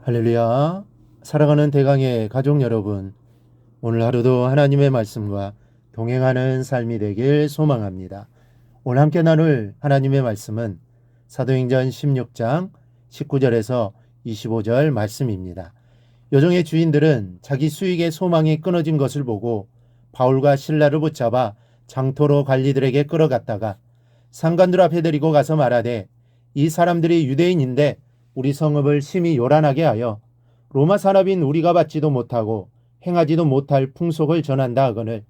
할렐루야. 살아가는 대강의 가족 여러분, 오늘 하루도 하나님의 말씀과 동행하는 삶이 되길 소망합니다. 오늘 함께 나눌 하나님의 말씀은 사도행전 16장 19절에서 25절 말씀입니다. 요정의 주인들은 자기 수익의 소망이 끊어진 것을 보고 바울과 실라를 붙잡아 장토로 관리들에게 끌어갔다가 상관들 앞에 데리고 가서 말하되, 이 사람들이 유대인인데 우리 성읍을 심히 요란하게 하여 로마 사람인 우리가 받지도 못하고 행하지도 못할 풍속을 전한다 하거늘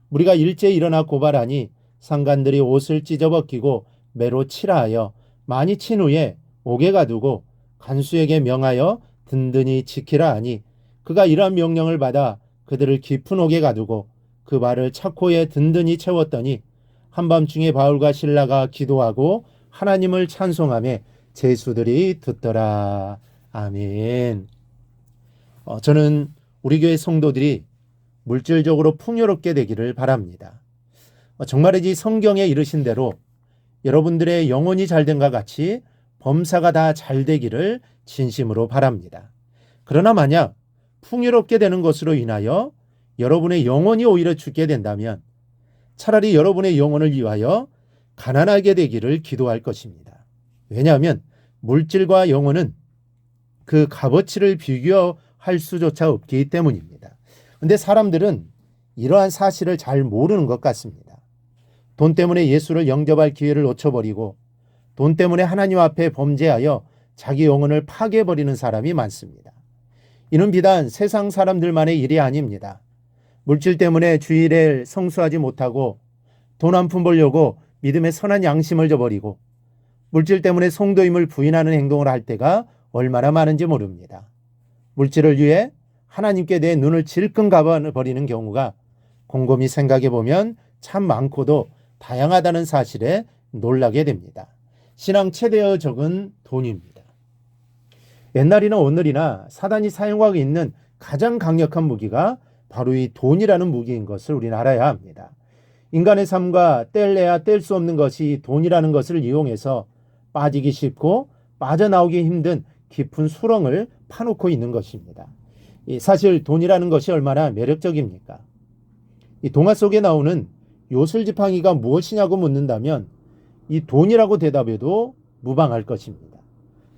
우리가 일제히 일어나 고발하니 상관들이 옷을 찢어벗기고 매로 치라 하여 많이 친 후에 옥에 가두고 간수에게 명하여 든든히 지키라 하니, 그가 이러한 명령을 받아 그들을 깊은 옥에 가두고 그 발을 차코에 든든히 채웠더니 한밤중에 바울과 실라가 기도하고 하나님을 찬송하며 제수들이 듣더라. 아멘. 저는 우리 교회 성도들이 물질적으로 풍요롭게 되기를 바랍니다. 정말이지 성경에 이르신 대로 여러분들의 영혼이 잘된과 같이 범사가 다 잘되기를 진심으로 바랍니다. 그러나 만약 풍요롭게 되는 것으로 인하여 여러분의 영혼이 오히려 죽게 된다면 차라리 여러분의 영혼을 위하여 가난하게 되기를 기도할 것입니다. 왜냐하면 물질과 영혼은 그 값어치를 비교할 수조차 없기 때문입니다. 그런데 사람들은 이러한 사실을 잘 모르는 것 같습니다. 돈 때문에 예수를 영접할 기회를 놓쳐버리고 돈 때문에 하나님 앞에 범죄하여 자기 영혼을 파괴해버리는 사람이 많습니다. 이는 비단 세상 사람들만의 일이 아닙니다. 물질 때문에 주일에 성수하지 못하고 돈 한 푼 벌려고 믿음의 선한 양심을 저버리고 물질 때문에 성도임을 부인하는 행동을 할 때가 얼마나 많은지 모릅니다. 물질을 위해 하나님께 내 눈을 질끈 감아버리는 경우가 곰곰이 생각해 보면 참 많고도 다양하다는 사실에 놀라게 됩니다. 신앙 최대의 적은 돈입니다. 옛날이나 오늘이나 사단이 사용하고 있는 가장 강력한 무기가 바로 이 돈이라는 무기인 것을 우리는 알아야 합니다. 인간의 삶과 뗄래야 뗄 수 없는 것이 돈이라는 것을 이용해서 빠지기 쉽고 빠져나오기 힘든 깊은 수렁을 파놓고 있는 것입니다. 사실 돈이라는 것이 얼마나 매력적입니까? 이 동화 속에 나오는 요술지팡이가 무엇이냐고 묻는다면 이 돈이라고 대답해도 무방할 것입니다.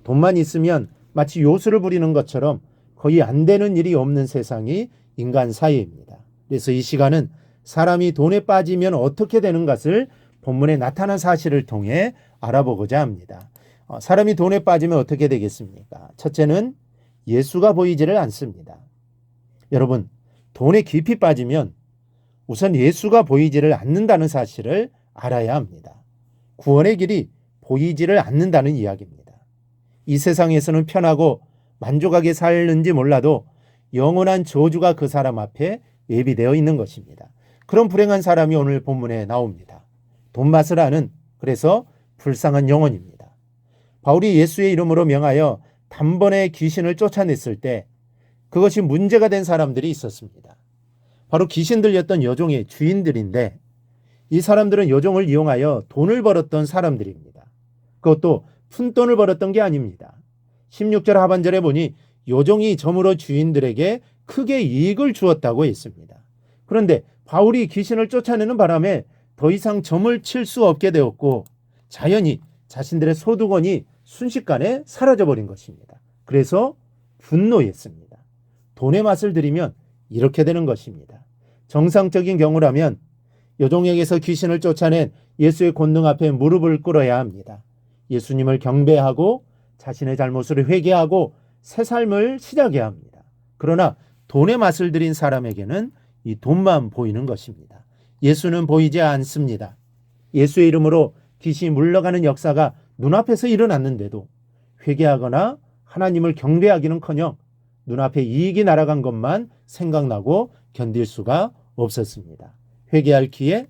돈만 있으면 마치 요술을 부리는 것처럼 거의 안 되는 일이 없는 세상이 인간 사이입니다. 그래서 이 시간은 사람이 돈에 빠지면 어떻게 되는 것을 본문에 나타난 사실을 통해 알아보고자 합니다. 사람이 돈에 빠지면 어떻게 되겠습니까? 첫째는 예수가 보이지를 않습니다. 여러분, 돈에 깊이 빠지면 우선 예수가 보이지를 않는다는 사실을 알아야 합니다. 구원의 길이 보이지를 않는다는 이야기입니다. 이 세상에서는 편하고 만족하게 살는지 몰라도 영원한 저주가 그 사람 앞에 예비되어 있는 것입니다. 그런 불행한 사람이 오늘 본문에 나옵니다. 돈 맛을 아는, 그래서 불쌍한 영혼입니다. 바울이 예수의 이름으로 명하여 단번에 귀신을 쫓아냈을 때 그것이 문제가 된 사람들이 있었습니다. 바로 귀신 들렸던 여종의 주인들인데 이 사람들은 여종을 이용하여 돈을 벌었던 사람들입니다. 그것도 푼돈을 벌었던 게 아닙니다. 16절 하반절에 보니 여종이 점으로 주인들에게 크게 이익을 주었다고 했습니다. 그런데 바울이 귀신을 쫓아내는 바람에 더 이상 점을 칠 수 없게 되었고 자연히 자신들의 소득원이 순식간에 사라져버린 것입니다. 그래서 분노했습니다. 돈의 맛을 들이면 이렇게 되는 것입니다. 정상적인 경우라면 여종에게서 귀신을 쫓아낸 예수의 권능 앞에 무릎을 꿇어야 합니다. 예수님을 경배하고 자신의 잘못을 회개하고 새 삶을 시작해야 합니다. 그러나 돈의 맛을 들인 사람에게는 이 돈만 보이는 것입니다. 예수는 보이지 않습니다. 예수의 이름으로 귀신이 물러가는 역사가 눈앞에서 일어났는데도 회개하거나 하나님을 경배하기는커녕 눈앞에 이익이 날아간 것만 생각나고 견딜 수가 없었습니다. 회개할 기회,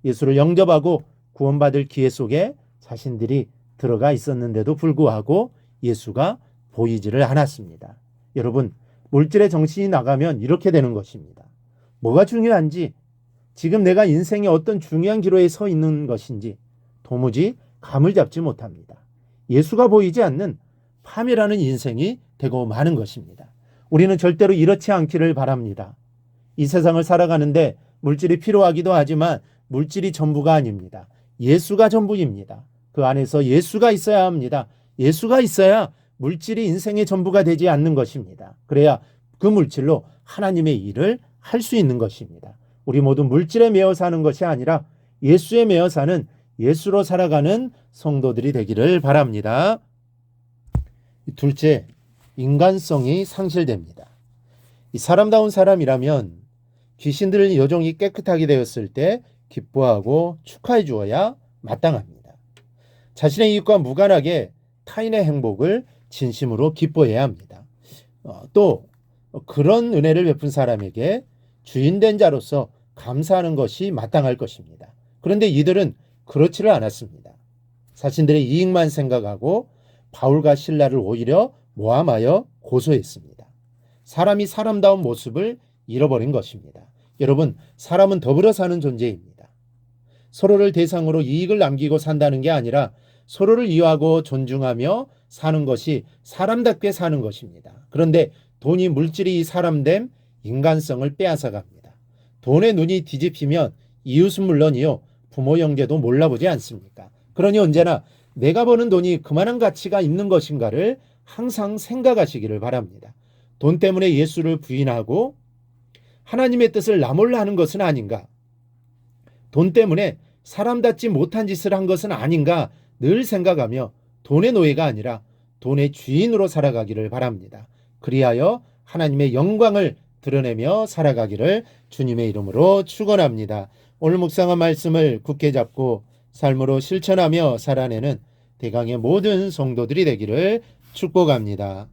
예수를 영접하고 구원받을 기회 속에 자신들이 들어가 있었는데도 불구하고 예수가 보이지를 않았습니다. 여러분, 물질의 정신이 나가면 이렇게 되는 것입니다. 뭐가 중요한지, 지금 내가 인생의 어떤 중요한 기로에 서 있는 것인지 도무지 감을 잡지 못합니다. 예수가 보이지 않는 파멸하는 인생이 되고 마는 것입니다. 우리는 절대로 이렇지 않기를 바랍니다. 이 세상을 살아가는데 물질이 필요하기도 하지만 물질이 전부가 아닙니다. 예수가 전부입니다. 그 안에서 예수가 있어야 합니다. 예수가 있어야 물질이 인생의 전부가 되지 않는 것입니다. 그래야 그 물질로 하나님의 일을 할 수 있는 것입니다. 우리 모두 물질에 매여 사는 것이 아니라 예수에 매여 사는 예수로 살아가는 성도들이 되기를 바랍니다. 둘째, 인간성이 상실됩니다. 이 사람다운 사람이라면 귀신들을 여종이 깨끗하게 되었을 때 기뻐하고 축하해 주어야 마땅합니다. 자신의 이익과 무관하게 타인의 행복을 진심으로 기뻐해야 합니다. 또 그런 은혜를 베푼 사람에게 주인된 자로서 감사하는 것이 마땅할 것입니다. 그런데 이들은 그렇지를 않았습니다. 자신들의 이익만 생각하고 바울과 실라를 오히려 모함하여 고소했습니다. 사람이 사람다운 모습을 잃어버린 것입니다. 여러분, 사람은 더불어 사는 존재입니다. 서로를 대상으로 이익을 남기고 산다는 게 아니라 서로를 이해하고 존중하며 사는 것이 사람답게 사는 것입니다. 그런데 돈이 물질이 사람됨 인간성을 빼앗아 갑니다. 돈에 눈이 뒤집히면 이웃은 물론이요, 부모 형제도 몰라보지 않습니까? 그러니 언제나 내가 버는 돈이 그만한 가치가 있는 것인가를 항상 생각하시기를 바랍니다. 돈 때문에 예수를 부인하고 하나님의 뜻을 나몰라 하는 것은 아닌가? 돈 때문에 사람답지 못한 짓을 한 것은 아닌가 늘 생각하며 돈의 노예가 아니라 돈의 주인으로 살아가기를 바랍니다. 그리하여 하나님의 영광을 드러내며 살아가기를 주님의 이름으로 축원합니다. 오늘 묵상한 말씀을 굳게 잡고 삶으로 실천하며 살아내는 대강의 모든 성도들이 되기를 축복합니다.